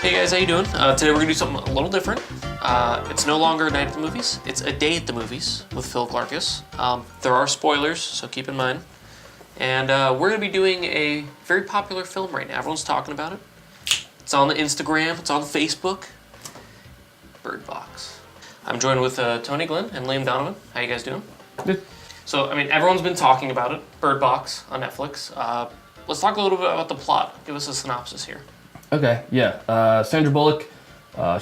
Hey guys, how you doing? Today we're gonna do something a little different. It's no longer a night at the movies, it's a day at the movies with Philglarkis. There are spoilers, so keep in mind. And we're gonna be doing a very popular film right now. Everyone's talking about it. It's on the Instagram, it's on Facebook. Bird Box. I'm joined with Tony Glenn and Liam Donovan. How you guys doing? Good. So, I mean, everyone's been talking about it. Bird Box on Netflix. Let's talk a little bit about the plot. Give us a synopsis here. Okay, yeah. Sandra Bullock,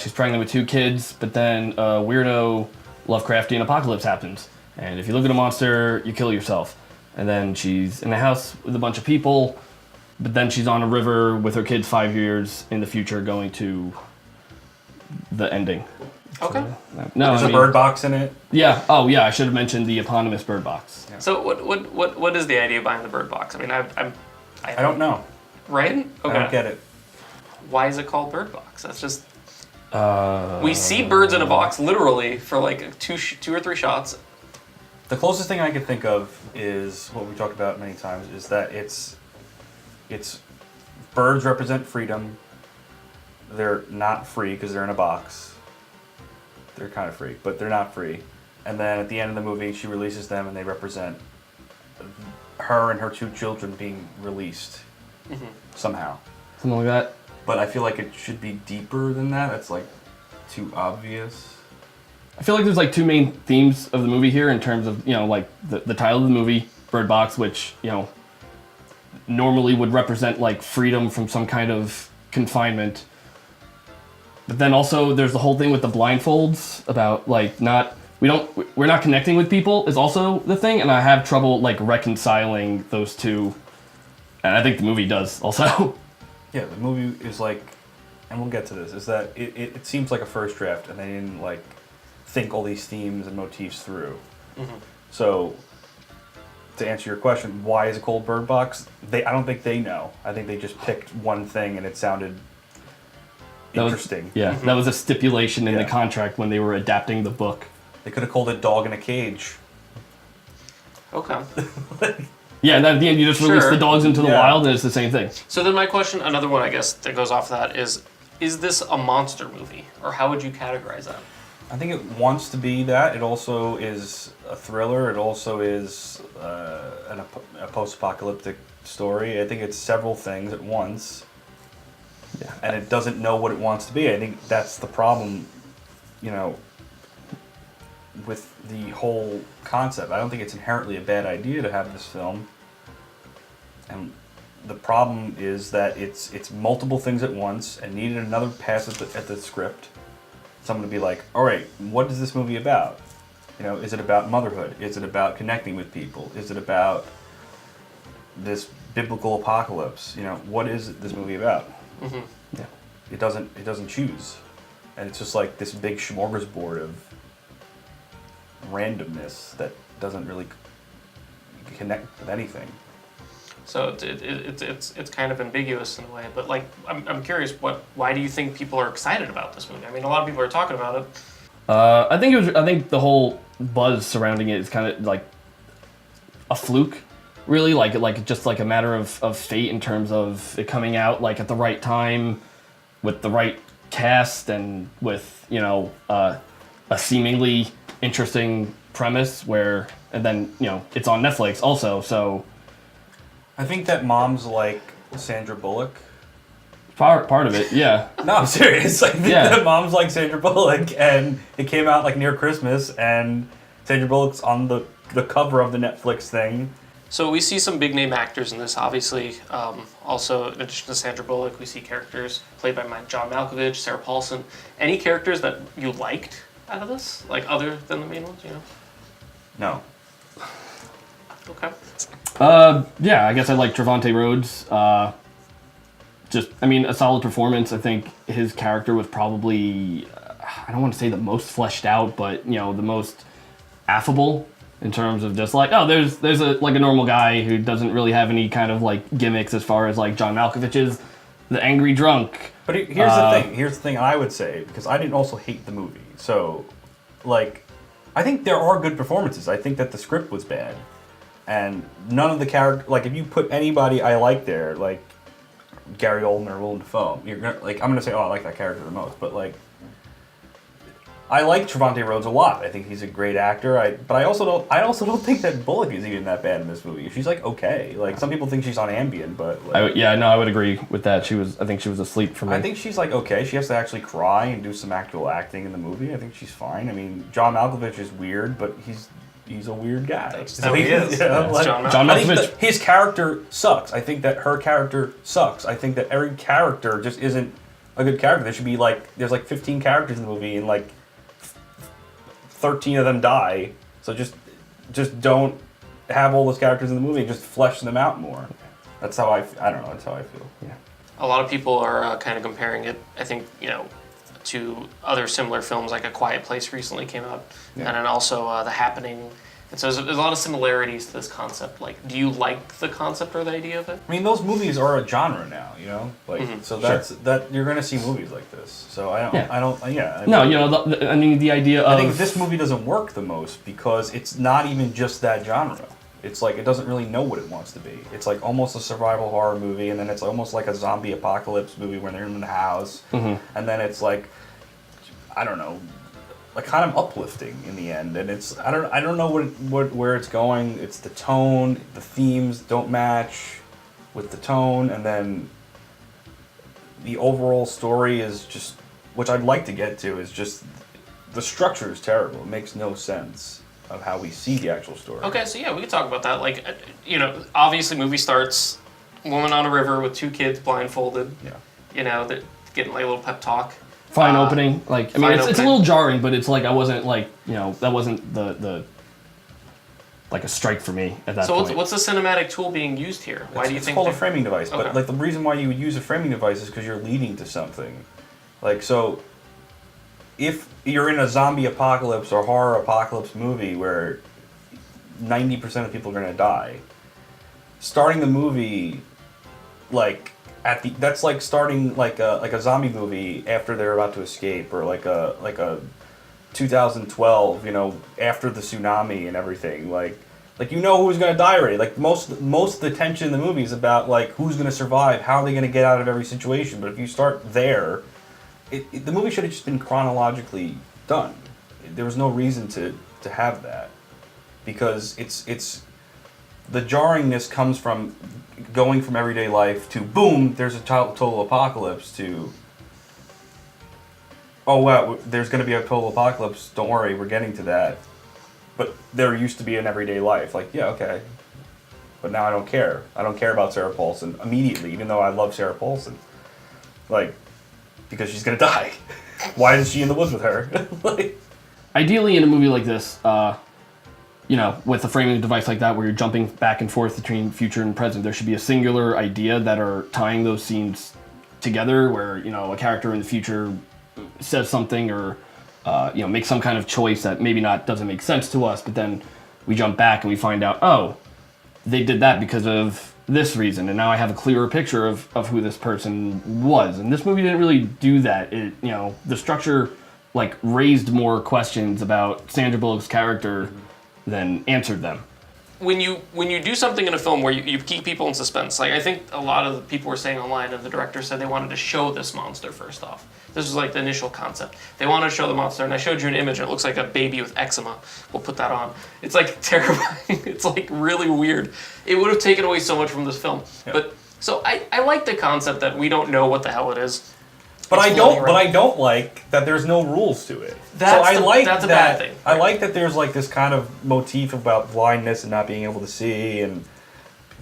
she's pregnant with 2 kids, but then a weirdo Lovecraftian apocalypse happens. And if you look at a monster, you kill yourself. And then she's in a house with a bunch of people, but then she's on a river with her kids 5 years in the future going to the ending. Okay. No, There's a bird box in it. Yeah. Oh, yeah. I should have mentioned the eponymous bird box. Yeah. So what is the idea behind the Bird Box? I mean, I don't know. Right? Okay. I don't get it. Why is it called Bird Box? That's just... we see birds in a box literally for like two or three shots. The closest thing I can think of is what we talked about many times, is that it's birds represent freedom. They're not free because they're in a box. They're kind of free, but they're not free. And then at the end of the movie, she releases them, and they represent her and her 2 children being released somehow. Something like that. But I feel like it should be deeper than that. It's like too obvious. I feel like there's like 2 main themes of the movie here in terms of, like the title of the movie, Bird Box, which, normally would represent like freedom from some kind of confinement. But then also there's the whole thing with the blindfolds about like we're not connecting with people is also the thing, and I have trouble like reconciling those 2. And I think the movie does also. Yeah, the movie is like, and we'll get to this, is that it seems like a first draft, and they didn't like think all these themes and motifs through. So, to answer your question, why is it called Bird Box? I don't think they know. I think they just picked one thing and it sounded interesting. That was a stipulation in the contract when they were adapting the book. They could have called it Dog in a Cage. Okay. Yeah, and then at the end you just release the dogs into the wild, and it's the same thing. So then my question, another one I guess that goes off that is this a monster movie? Or how would you categorize that? I think it wants to be that. It also is a thriller. It also is a post-apocalyptic story. I think it's several things at once. Yeah. And it doesn't know what it wants to be. I think that's the problem, with the whole concept. I don't think it's inherently a bad idea to have this film. And the problem is that it's multiple things at once and needed another pass at the script. Someone to be like, all right, what is this movie about? Is it about motherhood? Is it about connecting with people? Is it about this biblical apocalypse? What is this movie about? Yeah. It doesn't choose. And it's just like this big smorgasbord of randomness that doesn't really connect with anything. So it's kind of ambiguous in a way, but like I'm curious, why do you think people are excited about this movie? I mean, a lot of people are talking about it. I think the whole buzz surrounding it is kind of like a fluke, really, like just like a matter of fate in terms of it coming out like at the right time, with the right cast and with a seemingly interesting premise and then it's on Netflix also, so. I think that moms like Sandra Bullock. Part of it, yeah. No, I'm serious. I think that moms like Sandra Bullock, and it came out like near Christmas, and Sandra Bullock's on the cover of the Netflix thing. So we see some big name actors in this, obviously. Also, in addition to Sandra Bullock, we see characters played by John Malkovich, Sarah Paulson. Any characters that you liked out of this, like other than the main ones, No. Okay. Yeah, I guess I like Trevante Rhodes. A solid performance. I think his character was probably, I don't want to say the most fleshed out, but the most affable in terms of just like, oh, there's a normal guy who doesn't really have any kind of like gimmicks as far as like John Malkovich is, the angry drunk. But here's the thing. Here's the thing I would say, because I didn't also hate the movie. So, I think there are good performances. I think that the script was bad. And none of the characters, if you put anybody I like there, Gary Oldman or Willem Dafoe, you're gonna like I'm gonna say, oh, I like that character the most, but like I like Trevante Rhodes a lot. I think he's a great actor. But I also don't think that Bullock is even that bad in this movie. She's like okay. Like some people think she's on Ambien, but like, I would agree with that. I think she was asleep for me. I think she's like okay. She has to actually cry and do some actual acting in the movie. I think she's fine. I mean, John Malkovich is weird, but he's a weird guy. That's how he is. Yeah, like, John John I think Malkovich. that his character sucks. I think that her character sucks. I think that every character just isn't a good character. There should be there's 15 characters in the movie and 13 of them die. So just don't have all those characters in the movie. Just flesh them out more. That's how I don't know. That's how I feel. Yeah. A lot of people are kind of comparing it, I think, to other similar films, like A Quiet Place recently came out, Yeah. and then also The Happening. And so there's a lot of similarities to this concept. Like, do you like the concept or the idea of it? I mean, those movies are a genre now, so that you're gonna see movies like this. So I don't. The idea of I think this movie doesn't work the most because it's not even just that genre. It's like it doesn't really know what it wants to be. It's like almost a survival horror movie, and then it's almost like a zombie apocalypse movie when they're in the house, and then it's like, I don't know, like kind of uplifting in the end. And it's I don't know where it's going. It's the tone, the themes don't match with the tone, and then the overall story is just, which I'd like to get to, is just the structure is terrible. It makes no sense of how we see the actual story. Okay, so yeah, we could talk about that. Like, obviously, movie starts, woman on a river with two kids blindfolded. Yeah. They're getting like a little pep talk. fine opening. Like, I mean, it's a opening. little jarring, but it's like I wasn't like, that wasn't the like a strike for me at that point. So what's the cinematic tool being used here? Why do you it's think called a they're- framing device, Okay. but like the reason why you would use a framing device is because you're leading to something. Like, so if you're in a zombie apocalypse or horror apocalypse movie where 90% of people are going to die, starting the movie that's like starting like a zombie movie after they're about to escape, or like a 2012, after the tsunami and everything, like who's gonna die already. Like most of the tension in the movie is about like who's gonna survive, how are they gonna get out of every situation. But if you start there, the movie should have just been chronologically done. There was no reason to have that, because it's the jarringness comes from going from everyday life to boom, there's a total apocalypse, to oh wow, there's going to be a total apocalypse, don't worry, we're getting to that. But there used to be an everyday life. Like, yeah, okay. But now I don't care. I don't care about Sarah Paulson immediately, even though I love Sarah Paulson. Like, because she's going to die. Why is she in the woods with her? Like, ideally, in a movie like this, with a framing device like that where you're jumping back and forth between future and present, there should be a singular idea that are tying those scenes together, where, a character in the future says something or, makes some kind of choice that maybe doesn't make sense to us, but then we jump back and we find out, oh, they did that because of this reason, and now I have a clearer picture of who this person was. And this movie didn't really do that. It, the structure, raised more questions about Sandra Bullock's character than answered them. When you do something in a film where you keep people in suspense, like I think a lot of the people were saying online, and the director said they wanted to show this monster first off. This was like the initial concept. They wanted to show the monster, and I showed you an image, and it looks like a baby with eczema. We'll put that on. It's like terrifying. It's like really weird. It would have taken away so much from this film. Yeah. But so I like the concept that we don't know what the hell it is. But It's I floating don't. around. But I don't like that there's no rules to it. That's a bad thing. I like that there's like this kind of motif about blindness and not being able to see, and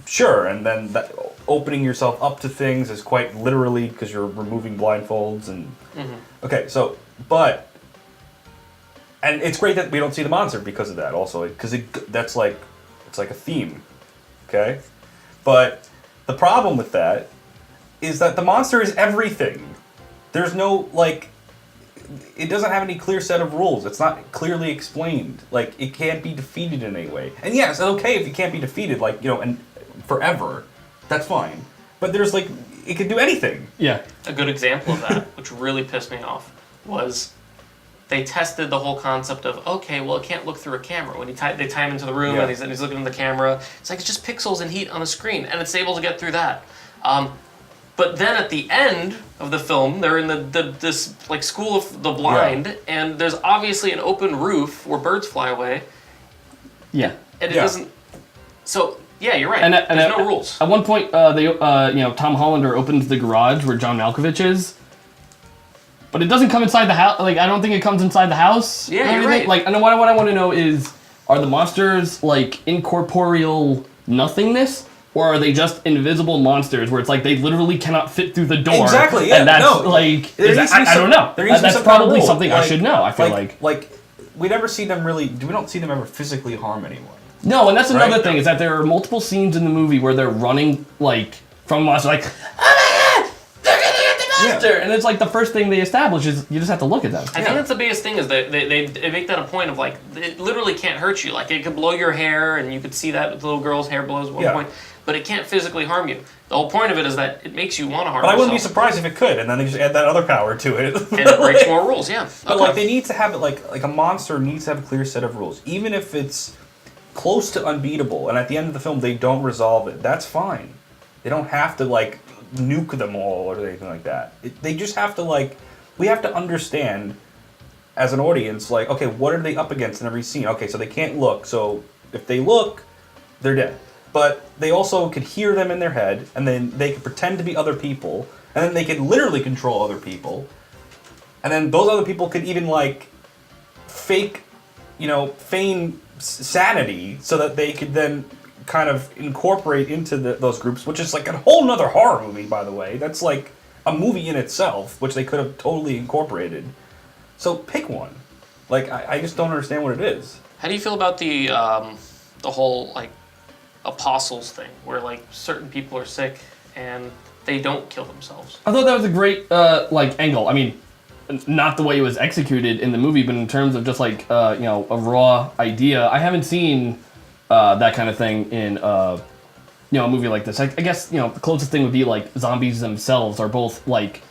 sure, and then that opening yourself up to things is quite literally because you're removing blindfolds and okay. So, and it's great that we don't see the monster because of that. Also, because that's like it's like a theme, okay. But the problem with that is that the monster is everything. There's no, it doesn't have any clear set of rules. It's not clearly explained. Like, it can't be defeated in any way. And yes, it's okay if it can't be defeated, and forever. That's fine. But there's, it could do anything. Yeah. A good example of that, which really pissed me off, was they tested the whole concept of, okay, well, it can't look through a camera. When they tie him into the room and he's looking in the camera, it's just pixels and heat on the screen, and it's able to get through that. But then at the end of the film, they're in this like school of the blind, and there's obviously an open roof where birds fly away, Yeah. and it doesn't. So yeah, you're right. And there's no rules. At one point, Tom Hollander opens the garage where John Malkovich is, but it doesn't come inside the house. Like, I don't think it comes inside the house. Yeah, you're right. Like, and what I want to know is, are the monsters like incorporeal nothingness? Or are they just invisible monsters where it's like they literally cannot fit through the door? Exactly, yeah. And that's No, I don't know. That's probably something I should know, I feel like. Like, we never see them really, we don't see them ever physically harm anyone. No, and that's another Right? thing, is that there are multiple scenes in the movie where they're running, like, from a monster, like, oh my god, they're gonna get the monster! Yeah. And it's like the first thing they establish is you just have to look at them. I think that's the biggest thing is that they make that a point of like, it literally can't hurt you. Like, it could blow your hair, and you could see that the little girl's hair blows at one point, but it can't physically harm you. The whole point of it is that it makes you want to harm yourself. But I wouldn't be surprised if it could, and then they just add that other power to it. And it breaks more rules, yeah. But like, they need to have it, like a monster needs to have a clear set of rules. Even if it's close to unbeatable, and at the end of the film they don't resolve it, that's fine. They don't have to, like, nuke them all or anything like that. They just have to, like, we have to understand as an audience, like, okay, what are they up against in every scene? Okay, so they can't look, so if they look, they're dead. But they also could hear them in their head, and then they could pretend to be other people, and then they could literally control other people, and then those other people could even, like, feign sanity so that they could then kind of incorporate into those groups, which is like a whole nother horror movie, by the way. That's like a movie in itself, which they could have totally incorporated. So pick one. Like, I just don't understand what it is. How do you feel about the whole, like, apostles thing, where, like, certain people are sick and they don't kill themselves? I thought that was a great, angle. I mean, not the way it was executed in the movie, but in terms of just, like, a raw idea. I haven't seen that kind of thing in, a movie like this. I guess, the closest thing would be, like, zombies themselves are both, like,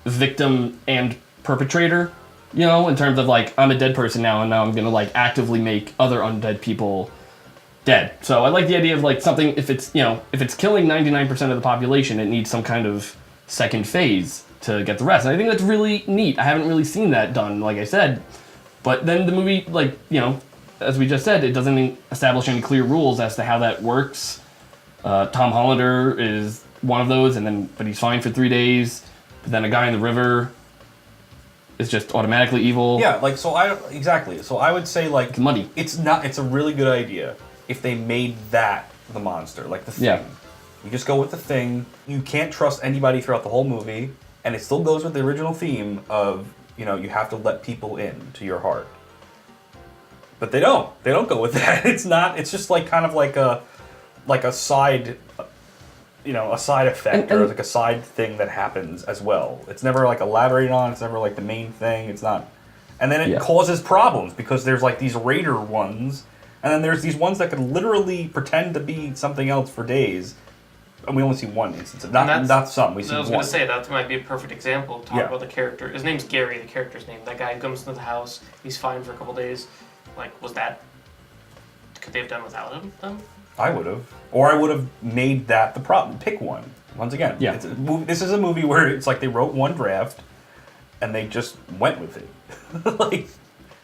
victim and perpetrator, in terms of, like, I'm a dead person now, and now I'm gonna, like, actively make other undead people dead. So I like the idea of, like, something, if it's killing 99% of the population, it needs some kind of second phase to get the rest. And I think that's really neat. I haven't really seen that done, like I said. But then the movie, like, as we just said, it doesn't establish any clear rules as to how that works. Tom Hollander is one of those, but he's fine for 3 days. But then a guy in the river is just automatically evil. Yeah, like, So I would say, like, it's muddy. It's a really good idea if they made that the monster, like the Thing. Yeah. You just go with the Thing. You can't trust anybody throughout the whole movie, and it still goes with the original theme of, you have to let people in to your heart. But they don't. They don't go with that. It's just like kind of like a side, a side effect or like a side thing that happens as well. It's never like elaborated on. It's never like the main thing. It's not. And then it causes problems because there's like these raider ones, and then there's these ones that could literally pretend to be something else for days. And we only see one instance. Not some. We see one. I was going to say, that might be a perfect example. Talk about the character. His name's Gary, the character's name. That guy comes into the house. He's fine for a couple days. Like, could they have done without him, then? I would have. Or I would have made that the problem. Pick one. Once again, this is a movie where it's like they wrote one draft, and they just went with it. Like,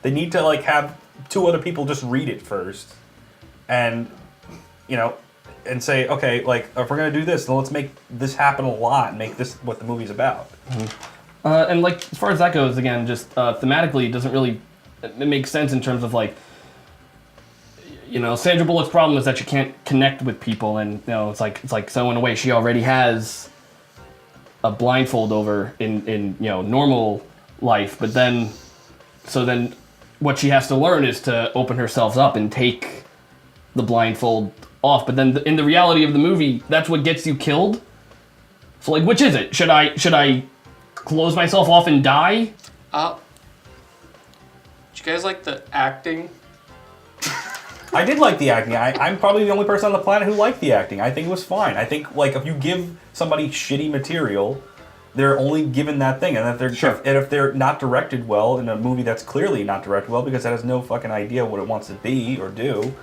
they need to, like, have two other people just read it first. And, and say, okay, like, if we're going to do this, then let's make this happen a lot and make this what the movie's about. Mm-hmm. And, like, as far as that goes, again, just thematically, it doesn't really make sense in terms of, like, Sandra Bullock's problem is that she can't connect with people, and, it's like so in a way she already has a blindfold over in normal life, but then what she has to learn is to open herself up and take the blindfold off. But then in the reality of the movie, that's what gets you killed. So, like, which is it? Should I close myself off and die? Did you guys like the acting? I did like the acting. I'm probably the only person on the planet who liked the acting. I think it was fine. I think, like, if you give somebody shitty material, they're only given that thing, and if they're not directed well in a movie that's clearly not directed well because it has no fucking idea what it wants to be or do,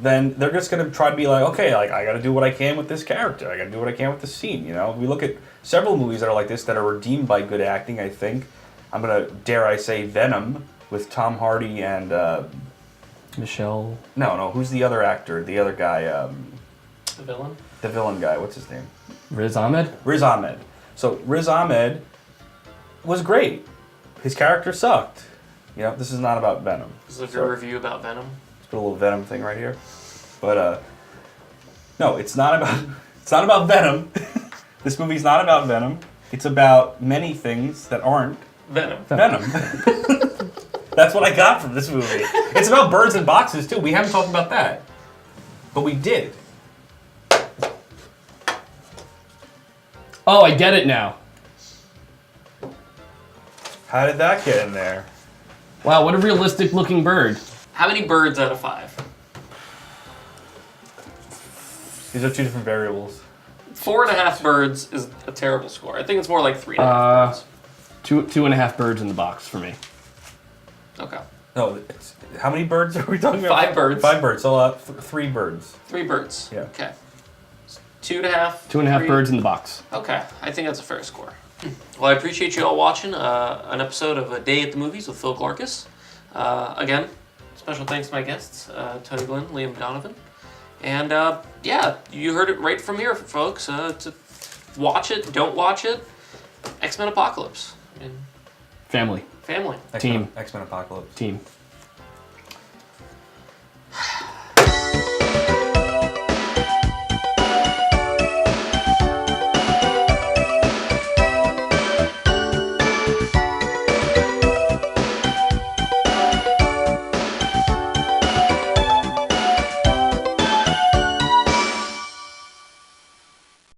then they're just going to try to be like, okay, like I got to do what I can with this character. I got to do what I can with this scene. You know, we look at several movies that are like this that are redeemed by good acting. I think I'm gonna dare I say Venom with Tom Hardy and Michelle. no, who's the other actor? The other guy, The villain? the villain guy. What's his name? Riz Ahmed. Riz Ahmed. So Riz Ahmed was great. His character sucked. You know, this is not about Venom. This is a review about Venom. Let's put a little Venom thing right here. But no, it's not about Venom. This movie's not about Venom. It's about many things that aren't Venom. Venom. That's what I got from this movie. It's about birds and boxes too. We haven't talked about that, but we did. Oh, I get it now. How did that get in there? Wow, what a realistic looking bird. How many birds out of 5? These are two different variables. 4.5 birds is a terrible score. I think it's more like 3.5 birds. 2.5 birds in the box for me. Okay. No, how many birds are we talking about? 5 birds. 5 birds. So 3 birds. 3 birds. Yeah. Okay. 2.5. 2.5 3. birds in the box. Okay, I think that's a fair score. Well, I appreciate you all watching an episode of A Day at the Movies with Phil Glarkis. Again, special thanks to my guests, Tony Glenn, Liam Donovan. And yeah, you heard it right from here, folks. To watch it, don't watch it. X-Men Apocalypse. I mean, Family. family. Team. X-Men Apocalypse. Team.